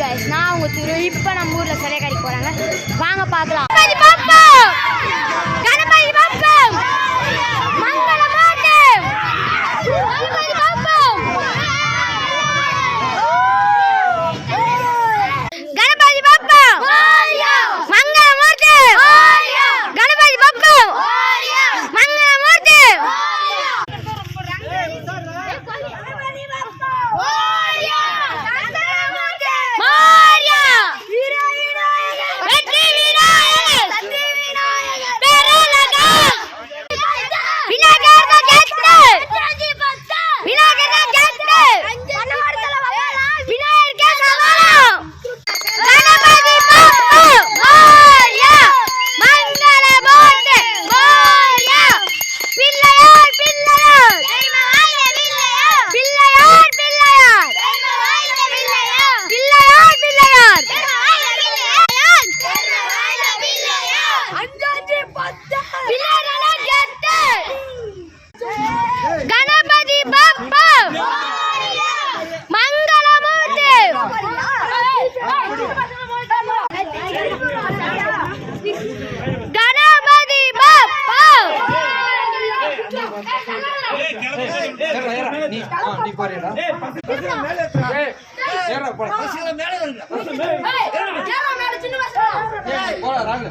guys, நான் உங்க திரு. இப்போ நம்ம ஊர்ல சிலை கடைக்கு போறாங்க, வாங்க பார்க்கலாம். கணபதி பப்பா மங்களமாட்டு கணபதி பப்பா கணபதி பப்பா மங்களமாட்டு கணபதி பப்பா மங்களமாட்டு கணபதி பப்பா மங்களமூர்த்தி கணபதி பப்பா நீ பாருடா ஏறா போடா மேல வருங்க போடா ராங்க